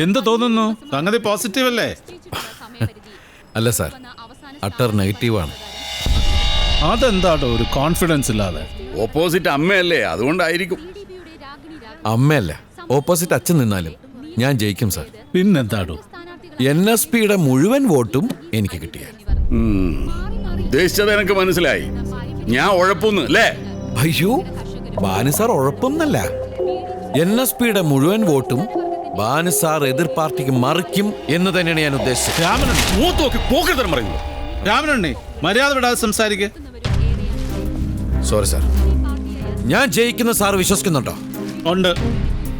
എന്ത് തോന്നുന്നു? സംഗതി പോസിറ്റീവ് അല്ലേ? അല്ല സാർ, അട്ടർ നെഗറ്റീവാണ്. അതെന്താട്ടോ ഒരു കോൺഫിഡൻസ് ഇല്ലാതെ? ഓപ്പോസിറ്റ് അമ്മയല്ലേ, അതുകൊണ്ടായിരിക്കും. അമ്മയല്ല, ഓപ്പോസിറ്റ് അച്ഛൻ നിന്നാലും ഞാൻ ജയിക്കും സാർ. പിന്നെന്താടോ? NSPയുടെ മുഴുവൻ വോട്ടും എനിക്ക് കിട്ടിയാൽ. ഉദ്ദേശിച്ചത് എനിക്ക് മനസ്സിലായി. ഞാൻ ഉഴപ്പൊന്ന് അല്ലേ? അയ്യോ, ബാനു സാർ ഉഴപ്പൊന്നല്ല. NSPയുടെ മുഴുവൻ വോട്ടും ബാനു സാർ എതിർ പാർട്ടിക്ക് മറിക്കും എന്ന് തന്നെയാണ് ഞാൻ ഉദ്ദേശിച്ചത്. രാമനുണ്ണി, മര്യാദ വിടാതെ സംസാരിക്കുക. Sorry sir. ഞാൻ ജയിക്കുന്ന സാർ വിശ്വസിക്കുന്നുണ്ടോ? ഉണ്ട്.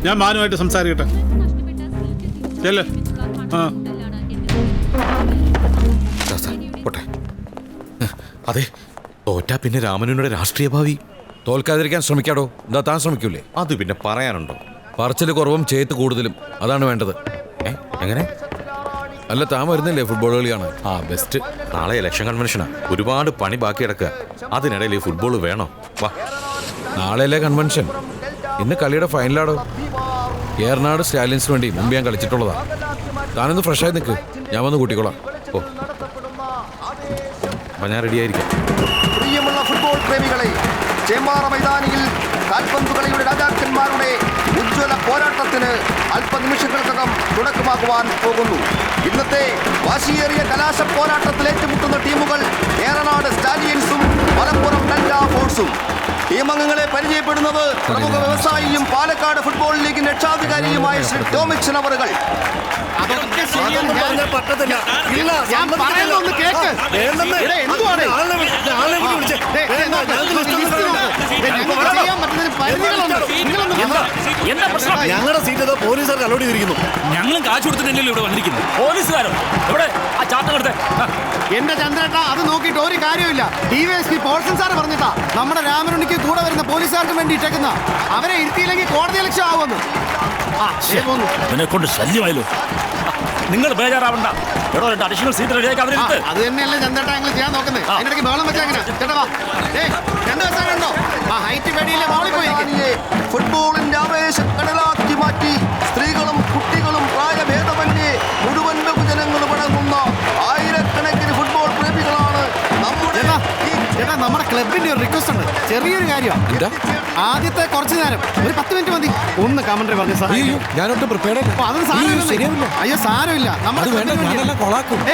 ഞാൻ ബാനുമായിട്ട് സംസാരിക്കട്ടെ. ചെല്ല്. അതെ, തോറ്റാ പിന്നെ രാമനുണ്ണിയുടെ രാഷ്ട്രീയ ഭാവി. തോൽക്കാതിരിക്കാൻ ശ്രമിക്കാടോ. എന്താ താൻ ശ്രമിക്കൂലേ? അത് പിന്നെ പറയാനുണ്ടോ? പറച്ചില് കുറവും ചെയ്ത്ത് കൂടുതലും, അതാണ് വേണ്ടത്. എങ്ങനെ? അല്ല, താൻ വരുന്നില്ലേ ഫുട്ബോൾ കളിയാണ്? ബെസ്റ്റ്. നാളെ ഇലക്ഷൻ കൺവെൻഷനാ. ഒരുപാട് പണി ബാക്കി കിടക്കുക. അതിനിടയിൽ ഈ ഫുട്ബോൾ വേണോ? വാ. നാളെയല്ലേ കൺവെൻഷൻ? ഇന്ന് കളിയുടെ ഫൈനലാടോ. ഏറനാട് സ്റ്റാലിയൻസിന് വേണ്ടി മുമ്പ് ഞാൻ കളിച്ചിട്ടുള്ളതാ. താനൊന്ന് ഫ്രഷായി നിൽക്ക്, ഞാൻ വന്ന് കൂട്ടിക്കോളാം. ഓ, അപ്പം ഞാൻ റെഡിയായിരിക്കാം. പ്രിയമുള്ള ഫുട്ബോൾ പ്രേമികളെ, ചേമ്പാറ മൈതാനിയിൽ കാൽപന്ത് കളിയുടെ രാജാക്കന്മാരുടെ ഉജ്ജ്വല പോരാട്ടത്തിന് അല്പനിമിഷങ്ങൾക്കകം തുടക്കമാകുവാൻ പോകുന്നു. ഇന്നത്തെ വാശിയേറിയ കലാശ പോരാട്ടത്തിൽ ഏറ്റുമുട്ടുന്ന ടീമുകൾ ഏറനാട് സ്റ്റാലിയൻസും മലപ്പുറം ഡെൽറ്റ ഫോഴ്സും. ടീം അംഗങ്ങളെ പരിചയപ്പെടുന്നത് പ്രമുഖ വ്യവസായിയും പാലക്കാട് ഫുട്ബോൾ ലീഗിന്റെ രക്ഷാധികാരിയുമായ ശ്രീ ടോമിക്സൺ അവറുകൾ. ഞങ്ങളുടെ സീറ്റ് പോലീസുകാർക്ക് അലോട്ട് ചെയ്തിരിക്കുന്നു. ഞങ്ങളും കാശ് കൊടുത്തിട്ടല്ലോ ഇവിടെ വന്നിരിക്കുന്നു. പോലീസുകാരോ? എവിടെ ആ ചാട്ടം എടുത്തേ? എന്റെ ചന്ദ്രേട്ടാ, അത് നോക്കിയിട്ട് ഒരു കാര്യമില്ല. DYSP പോൾസൺ സാർ പറഞ്ഞിട്ടാ നമ്മുടെ രാമനുണ്ണിക്ക് കൂടെ വരുന്ന പോലീസുകാർക്ക് വേണ്ടി ഇട്ടേക്കുന്ന. അവരെ ഇരുത്തിയില്ലെങ്കിൽ കോടതി ലക്ഷ്യം ആവുമെന്ന്. ഇതിനെ കൊണ്ട് ശല്യമായല്ലോ. നിങ്ങൾ ബേജാറാവണ്ട. എടോ, രണ്ട് അഡീഷണൽ സീറ്റ് റെഡിയാക്കി അവരെടുത്ത്. അത് തന്നെയല്ലേ ചന്ദ്രേട്ടാ ഞങ്ങൾ ചെയ്യാൻ നോക്കുന്നത്. അതിനിടയ്ക്ക് ബഹളം വെച്ചാൽ എങ്ങനെ? ചേട്ടാ വാ. രണ്ടു ദിവസം കണ്ടോ ആ ഹൈറ്റ് പേടിയിലെ മോളിൽ പോയി. ഫുട്ബോളിന്റെ ആവേശം കടലാക്കി മാറ്റി സ്ത്രീകളും കുട്ടികളും പ്രായഭേദമന്യേ മുഴുവൻ ബഹുജനങ്ങളും അടങ്ങുന്ന ആയിരക്കണക്കിന് ഫുട്ബോൾ പ്രേമികളാണ് നമ്മുടെ ക്ലബിന്റെ ഒരു റിക്വസ്റ്റ് ഉണ്ട്. ചെറിയൊരു കാര്യം. ആദ്യത്തെ കുറച്ചു നേരം ഒരു 10 മിനിറ്റ് മതി. ഒന്ന് കമന്ററി പറഞ്ഞു സാർ. ഞാനൊട്ടും പ്രിപ്പയർഡ്. അതൊന്നും സാരമില്ല. അയ്യോ സാരമില്ല.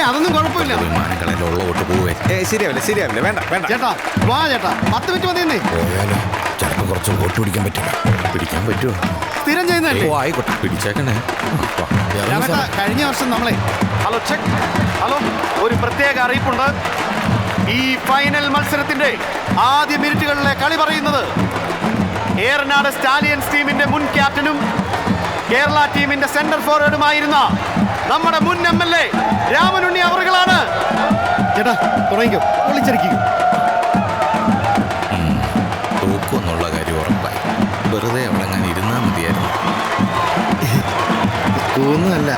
അതൊന്നും കുഴപ്പമില്ല. ശരിയാവില്ല. വേണ്ട. ചേട്ടാ വാ ചേട്ടാ, 10 മിനിറ്റ് മതി. പോയാലോ? ചിലപ്പോൾ കുറച്ച് വോട്ട് പിടിക്കാൻ പറ്റില്ല. പിടിക്കാൻ പറ്റുമോ? സ്ഥിരം ചെയ്യുന്നതല്ലേ? ആയിക്കോട്ടെ, പിടിച്ചേക്കണേ. കഴിഞ്ഞ വർഷം നമ്മളെ ഹലോ ഒരു പ്രത്യേക അറിയിപ്പുണ്ട്. ഈ ഫൈനൽ മത്സരത്തിന്റെ ആദ്യ മിനിറ്റുകളിലെ കളി പറയുന്നത് ഏറനാട് സ്റ്റാലിയൻസ് ടീമിന്റെ മുൻ ക്യാപ്റ്റനും കേരള ടീമിന്റെ സെന്റർ ഫോർവേഡുമായിരുന്ന നമ്മുടെ മുൻ MLA രാമനുണ്ണി അവറുകളാണ്. ചേട്ടാ തുടങ്ങിക്കോ, വിളിച്ചിരിക്കും. തോക്കുന്നുള്ള കാര്യം ഉറപ്പായി. വെറുതെ അവിടെ അങ്ങനെ ഇരുന്നാൽ മതിയായിരുന്നു. തോന്നുന്നല്ല,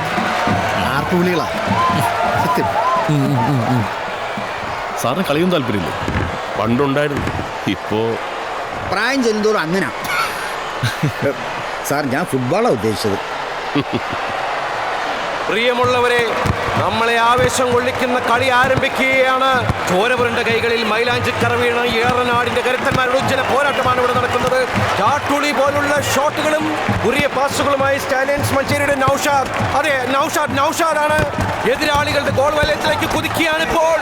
ആർപ്പുവിളികളാ സത്യം. സാറിന് കളിയും താല്പര്യമില്ല? പണ്ടുണ്ടായിരുന്നു, ഇപ്പോ പ്രായം ചെല്ലുന്തോറും അങ്ങനെ. സാർ, ഞാൻ ഫുട്ബോളാണ് ഉദ്ദേശിച്ചത്. പ്രിയമുള്ളവരെ, നമ്മളെ ആവേശം കൊള്ളിക്കുന്ന കളി ആരംഭിക്കുകയാണ്. ചോരപുരണ്ട കൈകളിൽ മൈലാഞ്ചിക്കറ വീണ ഏറനാടിന്റെ കരുത്തന്മാരുടെ ഉജ്ജ്വല പോരാട്ടമാണ് ഇവിടെ നടക്കുന്നത്. ചാട്ടുളി പോലുള്ള ഷോട്ടുകളും കുറിയ പാസുകളുമായി സ്റ്റാലിയൻസ് മഞ്ചേരിയുടെ നൗഷാദാണ് എതിരാളികളുടെ ഗോൾ വലയത്തിലേക്ക് കുതിക്കുകയാണ്. ഇപ്പോൾ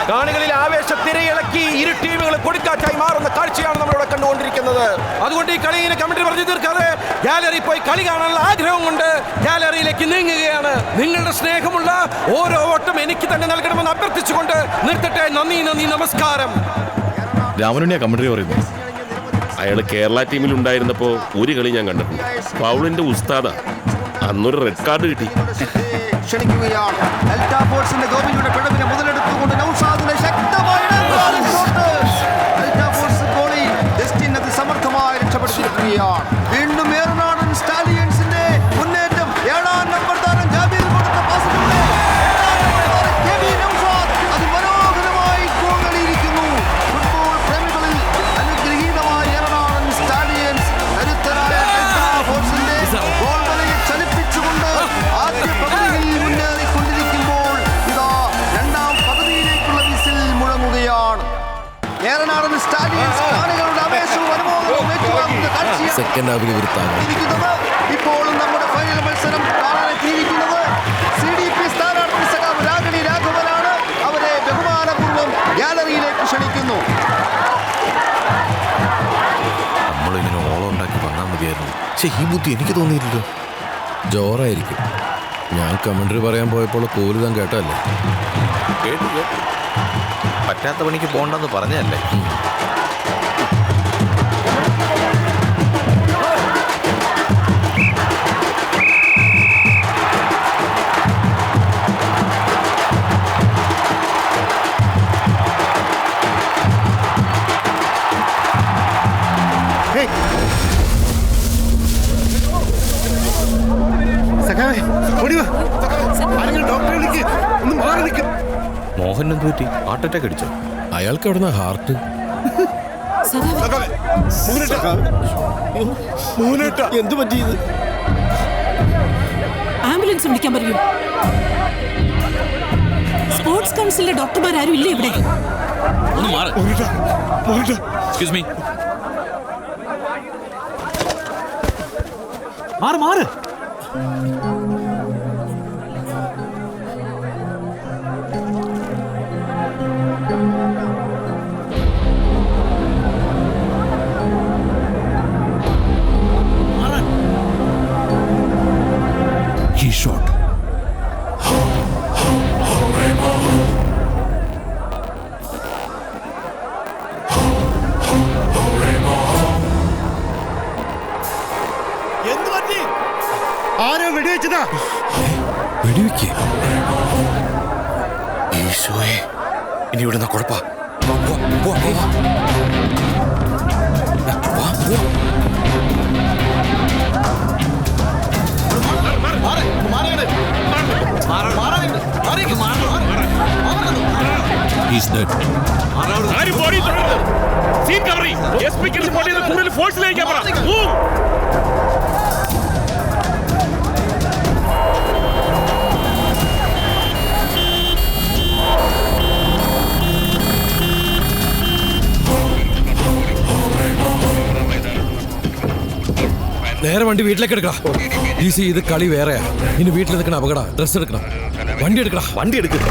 കാണികളിൽ ആവേശം തിരയിളക്കി ഇരു ടീമുകൾ കൊടുക്കാറ്റായി മാറുന്ന കാഴ്ചയാണ് നമ്മളിവിടെ കണ്ടുകൊണ്ടിരിക്കുന്നത്. അതുകൊണ്ട് ഈ കളി ഇങ്ങനെ കമന്ററി പറഞ്ഞു തീർക്കാതെ ഗാലറി പോയി കളി കാണാനുള്ള ആഗ്രഹം കൊണ്ട് ഗാലറിയിലേക്ക് നീങ്ങുകയാണ്. നിങ്ങളുടെ സ്നേഹമുള്ള ഓരോ വോട്ടും എനിക്ക് തന്നെ നൽകണമെന്ന് അഭ്യർത്ഥിച്ചുകൊണ്ട് നിർത്തട്ടെ. നന്ദി, നമസ്കാരം. രാമനുണ്ണിയാ കമന്ററി പറയുന്നത്. അയാൾ കേരള ടീമിൽ ഉണ്ടായിരുന്നപ്പോ ഒരു കളി ഞാൻ കണ്ടിട്ടുണ്ട്. ഫൗളിന്റെ ഉസ്താദാ. അന്നൊരു റെഡ് കാർഡ് കിട്ടി. ക്ഷണിക്കുകയാണ് ഡെൽറ്റ ഫോഴ്സിന്റെ ഗോപിയുടെ പിഴവിനെ മുതലെടുത്തുകൊണ്ട് നൗഷാദിനെ ശക്തമായ ഡെൽറ്റ ഫോഴ്സ് ഗോളി ജസ്റ്റിൻ അതിസമർത്ഥമായി രക്ഷപ്പെടുത്തിയിരിക്കുകയാണ്. വീണ്ടും ഏറനാടൻ സ്റ്റാലിയൻസിന്റെ മുന്നേറ്റം. 7-ാം നമ്പർ താരം ജാബിർ കൊടുത്ത പാസിലൂടെ അതിമനോഹരമായി ഗോൾ നേടിയിരിക്കുന്നു. ഫുട്ബോൾ പ്രേമികളിൽ അനുഗ്രഹീതമായ ഏറനാടൻ സ്റ്റാലിയൻസ് കരുത്തരായ ഡെൽറ്റ ഫോഴ്സിന്റെ ഗോൾ വലയെ ചലിപ്പിച്ചുകൊണ്ട് സെക്കൻഡ് ഹാഫിൽ വരുത്താകും. ഇപ്പോഴും നമ്മുടെ ഫൈനൽ മത്സരം കാണാനെത്തിയിരിക്കുന്നത് CDP സ്ഥാനാർത്ഥി സഖാവ് രാഗിണി രാഘവനാണ്. അവരെ ബഹുമാനപൂർവ്വം ഗാലറിയിലേക്ക് ക്ഷണിക്കുന്നു. നമ്മളിങ്ങനെ ഓളം ഉണ്ടാക്കി വന്നാൽ മതിയായിരുന്നു. പക്ഷേ ഈ ബുദ്ധി എനിക്ക് തോന്നിയില്ലല്ലോ. ജോറായിരിക്കും. ഞാൻ കമന്ററി പറയാൻ പോയപ്പോൾ കോലുതാൻ കേട്ടല്ലേ. കേട്ടു. പറ്റാത്ത പണിക്ക് പോണ്ടെന്ന് പറഞ്ഞല്ലേ. മോഹൻ എന്ത് പറ്റി? ഹാർട്ട് അറ്റാക്ക് അടിച്ചോ? അയാൾക്ക് എവിടുന്ന ഹാർട്ട്? എന്ത് പറ്റിയത്? ആംബുലൻസ് വിളിക്കാൻ പറയൂ. സ്പോർട്സ് കൗൺസിലിലെ ഡോക്ടർമാരും ഇല്ലേ ഇവിടെ? ഒന്ന് മാറ്. Excuse me. മാറ് ഷോട്ട്. എന്ത് പറ്റി? ആരോ വെടിവെച്ചതാ. വെടിവെക്കേ? ഈശോയെ, ഇനി ഇവിടുന്ന കുഴപ്പാ. He's dead. ആരും ബോഡി തുടരുത്. സീൻ കവർ ചെയ്യ്. എസ്പിക്ക് റിപ്പോർട്ട് ചെയ്ത് കൂടുതൽ ഫോഴ്സിലേക്ക് പറ. മൂവ്. നേരെ വണ്ടി വീട്ടിലേക്ക് എടുക്കണം. ഈസി, ഇത് കളി വേറെയാ. ഇനി വീട്ടിൽ നിൽക്കണം. അപകട. ഡ്രസ് എടുക്കണം. വണ്ടി എടുക്കണം. വണ്ടി എടുക്കുക.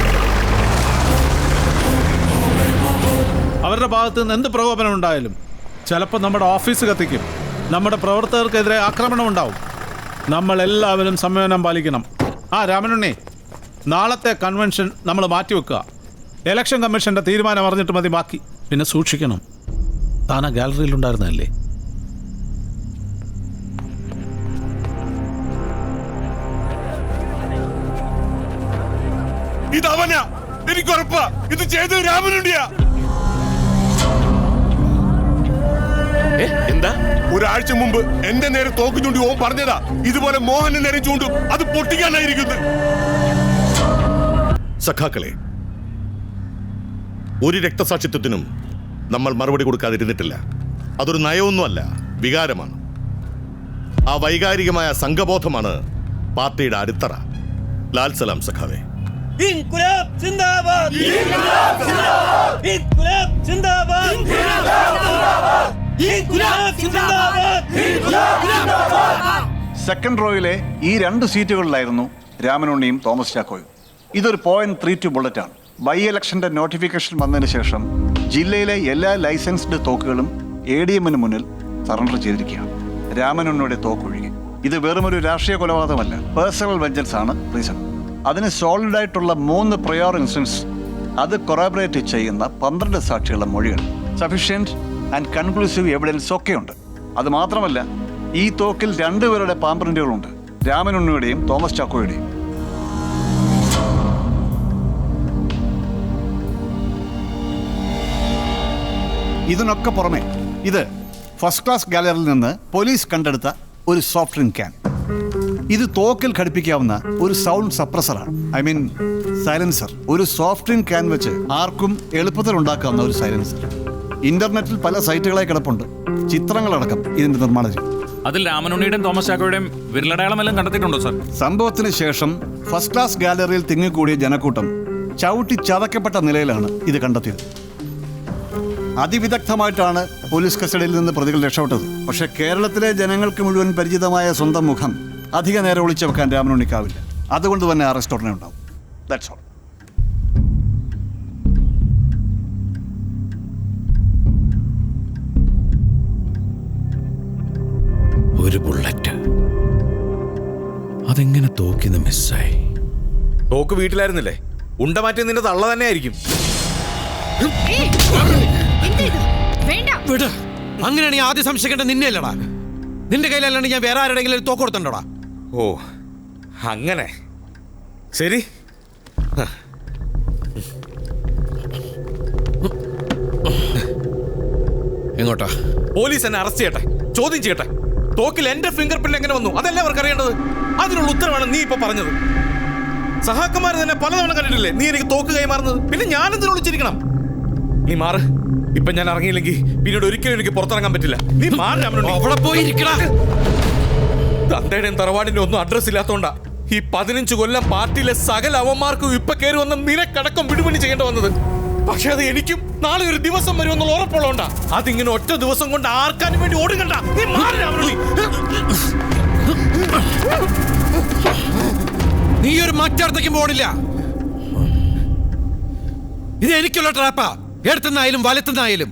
അവരുടെ ഭാഗത്ത് നിന്ന് എന്ത് പ്രകോപനം ഉണ്ടായാലും ചിലപ്പോൾ നമ്മുടെ ഓഫീസ് കത്തിക്കും. നമ്മുടെ പ്രവർത്തകർക്കെതിരെ ആക്രമണം ഉണ്ടാവും. നമ്മളെല്ലാവരും സംയമനം പാലിക്കണം. രാമനുണ്ണി, നാളത്തെ കൺവെൻഷൻ നമ്മൾ മാറ്റിവെക്കുക. ഇലക്ഷൻ കമ്മീഷന്റെ തീരുമാനം അറിഞ്ഞിട്ട് മതി ബാക്കി. പിന്നെ സൂക്ഷിക്കണം. താനാ ഗാലറിയിലുണ്ടായിരുന്നല്ലേ? ഇതവനാ, എനിക്കുറപ്പാ. ഇത് ചെയ്തത് രാമനുണ്ണിയാ. എന്താ? ഒരാഴ്ച മുമ്പ് എന്റെ നേരെ തോക്ക് ചൂണ്ടി ഓൻ പറഞ്ഞതാ ഇതുപോലെ മോഹന്റെ നേരെ ചൂണ്ടും, അത് പൊട്ടിക്കാനായിരിക്കുന്നത്. സഖാക്കളെ, ഒരു രക്തസാക്ഷിത്വത്തിനും നമ്മൾ മറുപടി കൊടുക്കാതിരുന്നിട്ടില്ല. അതൊരു നയമൊന്നുമല്ല, വികാരമാണ്. ആ വൈകാരികമായ സംഘബോധമാണ് പാർട്ടിയുടെ അടിത്തറ. ലാൽ സലാം സഖാവേ. ഇൻകുലാബ് സിന്ദാബാദ്. ഇൻകുലാബ് സിന്ദാബാദ്. ഇൻകുലാബ് സിന്ദാബാദ്. ഇൻകുലാബ് സിന്ദാബാദ്. ഇൻകുലാബ് സിന്ദാബാദ്. സെക്കൻഡ് റോയിലെ ഈ 2 സീറ്റുകളിലായിരുന്നു രാമനുണ്ണിയും തോമസ് ചാക്കോയും. ഇതൊരു .32 ബുള്ളറ്റാണ്. ബൈ ഇലക്ഷന്റെ നോട്ടിഫിക്കേഷൻ വന്നതിന് ശേഷം ജില്ലയിലെ എല്ലാ ലൈസൻസ്ഡ് തോക്കുകളും ADMന് മുന്നിൽ സറണ്ടർ ചെയ്തിരിക്കുകയാണ്, രാമനുണ്ണിയുടെ തോക്കൊഴികെ. ഇത് വെറുമൊരു രാഷ്ട്രീയ കൊലപാതകമല്ല, പേഴ്സണൽ വെഞ്ചൻസ് ആണ് റീസൺ. അതിന് സോളിഡായിട്ടുള്ള 3 പ്രയോർ ഇൻസിഡൻസ്, അത് കൊറാബറേറ്റ് ചെയ്യുന്ന 12 സാക്ഷികളുടെ മൊഴികൾ, സഫീഷ്യൻറ്റ് ആൻഡ് കൺക്ലൂസീവ് എവിഡൻസ് ഒക്കെയുണ്ട്. അത് മാത്രമല്ല, ഈ തോക്കിൽ 2 പേരുടെ പാംപ്രിന്റുകളുണ്ട്, രാമനുണ്ണിയുടെയും തോമസ് ചാക്കോയുടെയും. ഇതിനൊക്കെ പുറമെ ഇത് ഫസ്റ്റ് ക്ലാസ് ഗാലറിയിൽ നിന്ന് പോലീസ് കണ്ടെടുത്ത ഒരു സോഫ്റ്റ് ഡ്രിങ്ക് ക്യാൻ. ഇത് തോക്കിൽ ഘടിപ്പിക്കാവുന്ന ഒരു സൗണ്ട് സപ്രസറാണ്, സൈലൻസർ. ഒരു സോഫ്റ്റ് ഡ്രിങ്ക് ക്യാൻ വെച്ച് ആർക്കും എളുപ്പത്തിൽ ഉണ്ടാക്കാവുന്ന ഒരു സൈലൻസർ. ഇന്റർനെറ്റിൽ പല സൈറ്റുകളായി കിടപ്പുണ്ട്, ചിത്രങ്ങളടക്കം ഇതിന്റെ നിർമ്മാണം. അതിൽ രാമനുണ്ണിയുടെയും തോമസ് ചാക്കോയുടെയും വിരലടയാളമെല്ലാം കണ്ടെത്തിയിട്ടുണ്ടോ സാർ? സംഭവത്തിന് ശേഷം ഫസ്റ്റ് ക്ലാസ് ഗാലറിയിൽ തിങ്ങിക്കൂടിയ ജനക്കൂട്ടം ചവിട്ടി ചതക്കപ്പെട്ട നിലയിലാണ് ഇത് കണ്ടെത്തിയത്. അതിവിദഗ്ധമായിട്ടാണ് പോലീസ് കസ്റ്റഡിയിൽ നിന്ന് പ്രതികൾ രക്ഷപ്പെട്ടത്. പക്ഷേ കേരളത്തിലെ ജനങ്ങൾക്ക് മുഴുവൻ പരിചിതമായ സ്വന്തം മുഖം അധിക നേരം ഒളിച്ചു വെക്കാൻ രാമനുണ്ണിക്കാവില്ല. അതുകൊണ്ട് തന്നെ അറസ്റ്റ് ഉടനെ ഉണ്ടാവും. That's all. ഒരു ബുള്ളറ്റ് അതെങ്ങനെ തോക്കിന്ന് മിസ്സായി? തോക്ക് വീട്ടിലായിരുന്നില്ലേ? ഉണ്ട മാറ്റി നിന്റെ തള്ള തന്നെ ആയിരിക്കും. വിട്. അങ്ങനെയാണ് ഈ ആദ്യം സംശയിക്കേണ്ട നിന്നെ അല്ലടാ. നിന്റെ കയ്യിലല്ലാണ്ട് ഞാൻ വേറെ ആരുടെങ്കിലും തോക്ക് കൊടുത്തണ്ടോടാ? ഓ അങ്ങനെ ശരി. എങ്ങോട്ടാ? പോലീസ് എന്നെ അറസ്റ്റ് ചെയ്യട്ടെ, ചോദ്യം ചെയ്യട്ടെ. തോക്കിൽ എന്റെ ഫിംഗർ പ്രിന്റ് എങ്ങനെ വന്നു അതല്ല അവർക്ക് അറിയേണ്ടത്. അതിനുള്ള ഉത്തരവാണ് നീ ഇപ്പൊ പറഞ്ഞത്. സഹാക്കന്മാർ തന്നെ പലതവണ കണ്ടിട്ടില്ലേ നീ എനിക്ക് തോക്ക് കൈമാറുന്നത്? പിന്നെ ഞാൻ എന്തിനു വിളിച്ചിരിക്കണം? നീ മാറ്. ഇപ്പൊ ഞാൻ ഇറങ്ങിയില്ലെങ്കിൽ പിന്നീട് ഒരിക്കലും എനിക്ക് പുറത്തിറങ്ങാൻ പറ്റില്ല. നീ മാറി. അവിടെ പോയി ഇരിക്കടാ. തന്തയുടെയും തറവാടിന്റെ ഒന്നും അഡ്രസ് ഇല്ലാത്തോണ്ടാ ഈ 15 കൊല്ലം പാർട്ടിയിലെ സകല അവന്മാർക്കും ഇപ്പൊ കയറി വന്ന നിനക്കടക്കം വിടുപണി ചെയ്യേണ്ടി വന്നത്. പക്ഷെ അത് എനിക്കും നാളെ ഒരു ദിവസം വരുമെന്നുള്ള ഉറപ്പുള്ളതുകൊണ്ടാ. അതിങ്ങനെ ഒറ്റ ദിവസം കൊണ്ട് ആർക്കാനും വേണ്ടി ഓടുകണ്ട. നീ മാറി. നീ ഒരു മറ്റടത്തേക്കും പോണില്ല. ഇത് എനിക്കുള്ള ട്രാപ്പാ. എടുത്തുനിന്നായാലും വലത്തുനിന്നായാലും.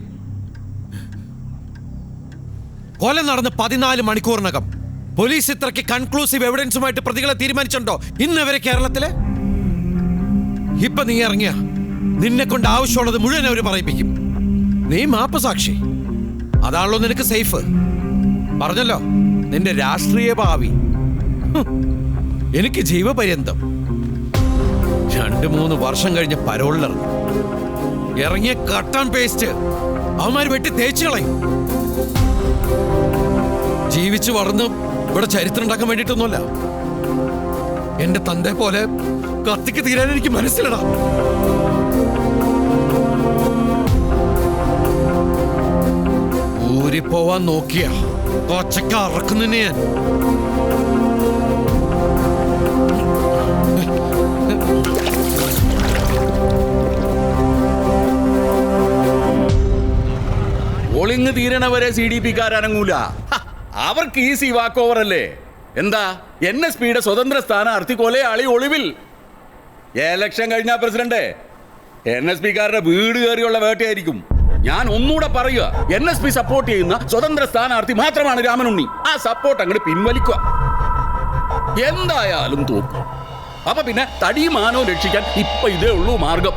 കൊല നടന്ന് 14 മണിക്കൂറിനകം പോലീസ് ഇത്രയ്ക്ക് കൺക്ലൂസീവ് എവിഡൻസുമായിട്ട് പ്രതികളെ തീരുമാനിച്ചിട്ടുണ്ടോ ഇന്ന് വരെ കേരളത്തില്? ഇപ്പൊ നീ ഇറങ്ങിയ നിന്നെ കൊണ്ട് ആവശ്യമുള്ളത് മുഴുവൻ അവര് പറയിപ്പിക്കും. നീ മാപ്പ് സാക്ഷി. അതാണല്ലോ നിനക്ക് സേഫ്. പറഞ്ഞല്ലോ നിന്റെ രാഷ്ട്രീയ ഭാവി. എനിക്ക് ജീവപര്യന്തം. 2-3 വർഷം കഴിഞ്ഞ് പരോളിലിറങ്ങും. ഇറങ്ങിയ കട്ടൺ പേസ്റ്റ് അവന്മാര് വെട്ടി തേച്ചു കളയും. ജീവിച്ചു വളർന്ന് ഇവിടെ ചരിത്രം ഉണ്ടാക്കാൻ വേണ്ടിയിട്ടൊന്നുമല്ല. എന്റെ തന്റെ പോലെ കത്തിക്ക് തീരാൻ എനിക്ക് മനസ്സിലടാ. ഊരിപ്പോവാൻ നോക്കിയ കൊച്ചക്ക അറക്കുന്നതിന് ഞാൻ. പോളിംഗ് തീരണവരെ CDP-ക്കാരനങ്ങൂല. അവർക്ക് ഈസി വാക്ക് ഓവർ അല്ലേ? എന്താ NSPയുടെ സ്വതന്ത്ര സ്ഥാനാർത്ഥി കൊലയാളി ഒളിവിൽ. എലക്ഷൻ കഴിഞ്ഞാൽ പ്രസിഡന്റ് NSPക്കാരുടെ വീട് കയറിയുള്ള വേട്ടയായിരിക്കും. ഞാൻ ഒന്നുകൂടെ പറയുക, NSP സപ്പോർട്ട് ചെയ്യുന്ന സ്വതന്ത്ര സ്ഥാനാർത്ഥി മാത്രമാണ് രാമനുണ്ണി. ആ സപ്പോർട്ട് അങ്ങോട്ട് പിൻവലിക്കുക. എന്തായാലും തോക്കും. അപ്പൊ പിന്നെ തടിയും മാനവും രക്ഷിക്കാൻ ഇപ്പൊ ഇതേ ഉള്ളൂ മാർഗം.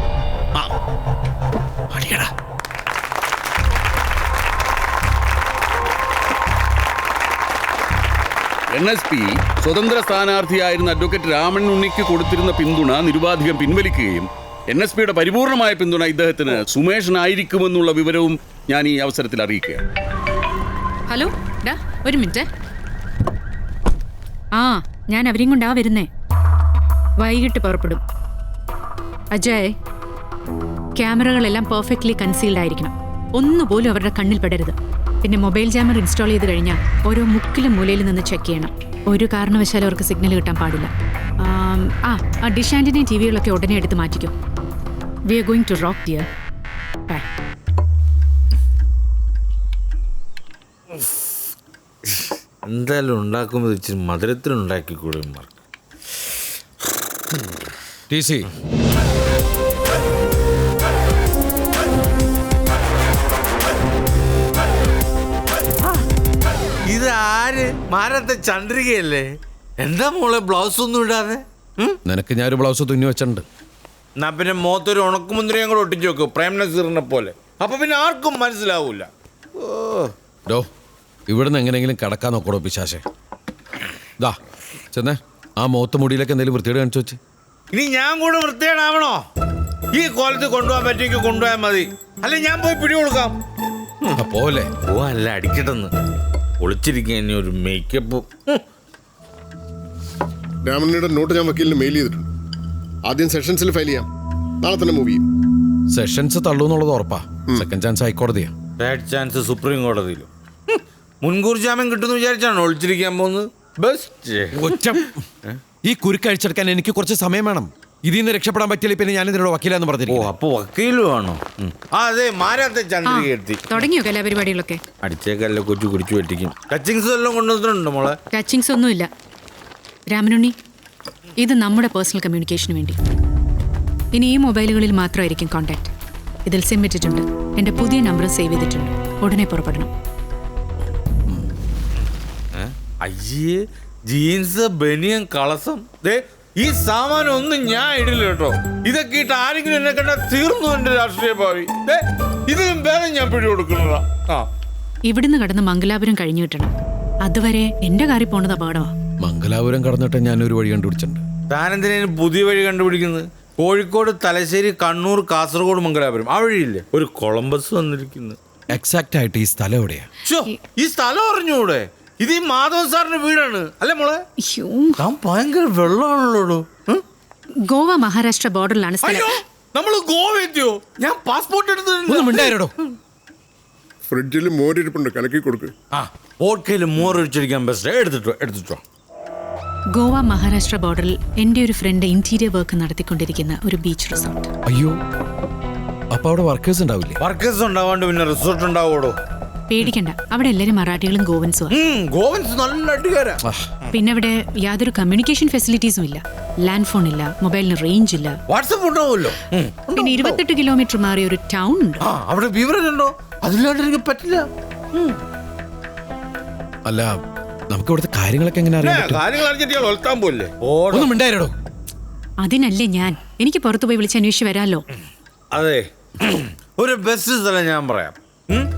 NSP സ്വതന്ത്ര സ്ഥാനാർത്ഥിയായിരുന്ന അഡ്വക്കേറ്റ് രാമനുണ്ണിക്ക് കൊടുത്തിരുന്ന പിന്തുണ നിരുപാധികം പിൻവലിക്കുകയും NSPയുടെ പരിപൂർണമായ പിന്തുണ ഇദ്ദേഹത്തിന് സുമേഷനായിരിക്കുമെന്നുള്ള വിവരവും ഞാൻ ഈ അവസരത്തിൽ അറിയിക്കുകയാണ്. ഹലോ ഡാ ഒരു മിനിറ്റ്. ഞാൻ അവരെയും കൊണ്ടാ വരുന്നേ. വൈകിട്ട് പുറപ്പെടും. അജയ്, ക്യാമറകളെല്ലാം പെർഫെക്റ്റ്ലി കൺസീൽഡ് ആയിരിക്കണം. ഒന്നുപോലും അവരുടെ കണ്ണിൽ പെടരുത്. പിന്നെ മൊബൈൽ ജാമർ ഇൻസ്റ്റാൾ ചെയ്ത് കഴിഞ്ഞാൽ ഓരോ മുക്കിലും മൂലയിൽ നിന്ന് ചെക്ക് ചെയ്യണം. ഒരു കാരണവശാലും അവർക്ക് സിഗ്നൽ കിട്ടാൻ പാടില്ല. ഡിഷ് ആന്റിനെയും TVകളൊക്കെ ഉടനെ എടുത്ത് മാറ്റിക്കും. We are going to rock dear. Bye. എന്തായാലും ഉണ്ടാക്കുമ്പോൾ ഇച്ചിരി മധുരത്തിനുണ്ടാക്കിക്കൂടെ? TC ഇത് ആര്? മാനത്തെ ചന്ദ്രികയല്ലേ? എന്താ മോളെ ബ്ലൗസ് ഒന്നും ഇടാതെ? നിനക്ക് ഞാനൊരു ബ്ലൗസ് തുന്നി വെച്ചിട്ടുണ്ട്. എന്നാ പിന്നെ മുഖത്തൊരു ഉണക്കുമുന്തിരിയും കൂടെ ഒട്ടിച്ചു വെക്കും, പ്രേം നസീറിനെ പോലെ. അപ്പൊ പിന്നെ ആർക്കും മനസ്സിലാവൂല. ഡോ ഇവിടുന്ന് എങ്ങനെയെങ്കിലും കടക്കാൻ നോക്കണോ പിശാശെ? ദാ ചെന്നേ ആ മുഖത്ത് മുടിയിലേക്ക് എന്തെങ്കിലും വൃത്തിയോട് കാണിച്ചു വെച്ച്. ഇനി ഞാൻ കൂടെ വൃത്തിയേടാവണോ? ഈ കോലത്ത് കൊണ്ടുപോകാൻ പറ്റിയെങ്കിൽ കൊണ്ടുപോയാൽ മതി. അല്ലെ ഞാൻ പോയി പിടി കൊടുക്കാം. പോലെ ഓ അല്ല അടിക്കട്ടെന്ന് ഒളിച്ചിരിക്കാൻ ഇനി ഒരു മേക്കപ്പ്. രാമനുണ്ണിയുടെ നോട്ട് ഞാൻ വക്കീലിന് മെയിൽ ചെയ്തിട്ടുണ്ട്. ആദ്യം സെഷൻസിൽ ഫയൽ ചെയ്യാം. നാളെ തന്നെ മൂവ് ചെയ്യും. സെഷൻസ് തള്ളൂന്നുള്ളത് ഉറപ്പാ. സെക്കൻഡ് ചാൻസ് ഹൈക്കോടതിയാ. തേർഡ് ചാൻസ് സുപ്രീം കോടതിയിലും. മുൻകൂർ ജാമ്യം കിട്ടുമെന്ന് വിചാരിച്ചാണോ ഒളിച്ചിരിക്കാൻ പോകുന്നത്? ബെസ്റ്റ്. ഈ കുരുക്കഴിച്ചെടുക്കാൻ എനിക്ക് കുറച്ച് സമയം വേണം. ഇതിൽ നിന്ന് രക്ഷപ്പെടാൻ പറ്റില്ല. പിന്നെ ഞാൻ ഇതിനോട് വക്കീലാന്ന് പറഞ്ഞിരിക്കും. അപ്പൊ വക്കീലും ആണോ? അതെ, മാരാത്തെ ചന്ദ്രികയെത്തി തുടങ്ങിയോ കലാപരിപാടികളൊക്കെ? അടിച്ചേക്കല്ല കൊച്ചു കുടിച്ചു വെട്ടിക്കും. ടച്ചിങ്സ് എല്ലാം കൊണ്ടുവന്നിട്ടുണ്ടോ മോളെ? ടച്ചിങ്സ് ഒന്നുമില്ല രാമനുണ്ണി. ഇത് നമ്മുടെ പേഴ്സണൽ കമ്മ്യൂണിക്കേഷന് വേണ്ടി. ഇനി ഈ മൊബൈലുകളിൽ മാത്രമായിരിക്കും കോൺടാക്ട്. ഇതിൽ സിം ഇട്ടിട്ടുണ്ട്. എൻ്റെ പുതിയ നമ്പർ സേവ് ചെയ്തിട്ടുണ്ട്. ഉടനെ പുറപ്പെടണം. അയ്യേ, ജീൻസ്, ബനിയൻ, കളസം. ദേ ഈ സാമാനം ഒന്നും ഞാൻ ഇടില്ല കേട്ടോ. ഇതൊക്കെ ഇട്ട് ആരെങ്കിലും എന്നെ കണ്ടാൽ തീർന്നു എന്റെ രാഷ്ട്രീയ ഭാവി. ഇതിലും ഭേദം ഞാൻ പിടി കൊടുക്കുന്നതാ. ഇവിടുന്ന് കടന്ന് മംഗലാപുരം കഴിഞ്ഞു കിട്ടണം. അതുവരെ എന്റെ കാറിൽ പോണത് അപകടമാണ്. മംഗലാപുരം കടന്നിട്ട് ഞാനൊരു വഴി കണ്ടുപിടിച്ചിട്ടുണ്ട്. താനെന്തിനു പുതിയ വഴി കണ്ടുപിടിക്കുന്നത്? കോഴിക്കോട്, തലശ്ശേരി, കണ്ണൂർ, കാസർഗോഡ്, മംഗലാപുരം ആ വഴിയില്ലേ ഒരു കൊളംബസ് വന്നിരിക്കുന്നു. എക്സാക്ട് ആയിട്ട് ഈ സ്ഥലം എവിടെയാ? ഈ സ്ഥലം അറിഞ്ഞൂടെ? ഇത് ഈ മാധവൻ സാറിന്റെ വീടാണ് അല്ലേ മോളെ? ഭയങ്കര വെള്ളമാണല്ലോ. ഗോവ മഹാരാഷ്ട്ര ബോർഡറിലാണ് സ്ഥലം. നമ്മള് ഗോവ എത്തിയോ? ഞാൻ പാസ്പോർട്ട് എടുത്തു. ഫ്രിഡ്ജിൽ മോരിരിപ്പുണ്ട്, കലക്കി കൊടുക്ക്. ഓട്കയിൽ മോർ ഒഴിച്ചടിക്കാൻ ബെസ്റ്റ്. എടുത്തിട്ടോ. ഗോവ മഹാരാഷ്ട്ര ബോർഡറിൽ എൻ്റെ ഒരു ഫ്രണ്ട് ഇന്റീരിയർ വർക്ക് നടത്തിക്കൊണ്ടിരിക്കുന്ന ഒരു ബീച്ച് റിസോർട്ട്. അയ്യോ, അപ്പൊ അവിടെ വർക്കേഴ്സ് ഉണ്ടാവില്ലേ? വർക്കേഴ്സ് ഉണ്ടാവാണ്ട് പിന്നെ റിസോർട്ട് ഉണ്ടാവോടോ? പേടിക്കണ്ട, അവിടെ എല്ലാവരും മറാഠികളും ഗോവൻസും. ഗോവൻസ് നല്ല അടികാരാ. പിന്നെ അവിടെ യാതൊരു കമ്മ്യൂണിക്കേഷൻ ഫെസിലിറ്റീസും ഇല്ല. ലാൻഡ് ഫോൺ ഇല്ല, മൊബൈലിന് റേഞ്ച് ഇല്ല. വാട്സ്ആപ്പ് ഉണ്ടാവുമല്ലോ. പിന്നെ 28 കിലോമീറ്റർ മാറിയ ഒരു ടൗൺ ഉണ്ട്. അവിടെ ബീവറേജ് ഉണ്ടോ? അതില്ലാണ്ട് എനിക്ക് പറ്റില്ല. അല്ല, നമുക്ക് ഇവിടുത്തെ കാര്യങ്ങളൊക്കെ എങ്ങനെ അറിയാൻ പറ്റും? കാര്യങ്ങൾ അറിഞ്ഞിട്ട് ഒൽത്താൻ പോയില്ലേ? ഒന്നും മിണ്ടായിരടോ. അതിനല്ലേ ഞാൻ. എനിക്ക് പുറത്തു പോയി വിളിച്ച് അന്വേഷിച്ച് വരാമല്ലോ. അതെ, ഒരു ബെസ്റ്റ് സ്ഥലം ഞാൻ പറയാം.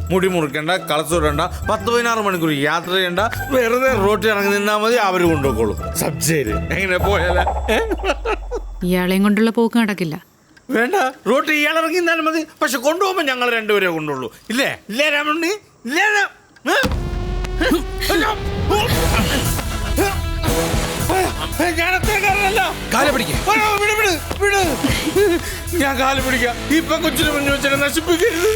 മുടി മുറിക്കണ്ട, കളസൂടണ്ട, 10-16 മണിക്കൂർ യാത്ര ചെയ്യണ്ട, വെറുതെ റോട്ടിൽ ഇറങ്ങി നിന്നാ മതി, അവര് കൊണ്ടുപോയിക്കോളും. സബ്ജയില് എങ്ങനെ പോയാല? ഇയാളെയും കൊണ്ടുള്ള പോക്ക് നടക്കില്ല. വേണ്ട, റോട്ടിൽ ഇയാൾ ഇറങ്ങി നിന്നാലും മതി. പക്ഷെ കൊണ്ടുപോകുമ്പോ ഞങ്ങൾ രണ്ടുപേരെ കൊണ്ടുള്ളൂ. ഇല്ലേ ഇല്ലേ രാമണ്ണി? ഇല്ലേ? ഞാൻ കാല് പിടിക്കാം. ഇപ്പൊ കൊച്ചിന് മുന്നിൽ വെച്ചിട്ട് നശിപ്പിക്കരുത്.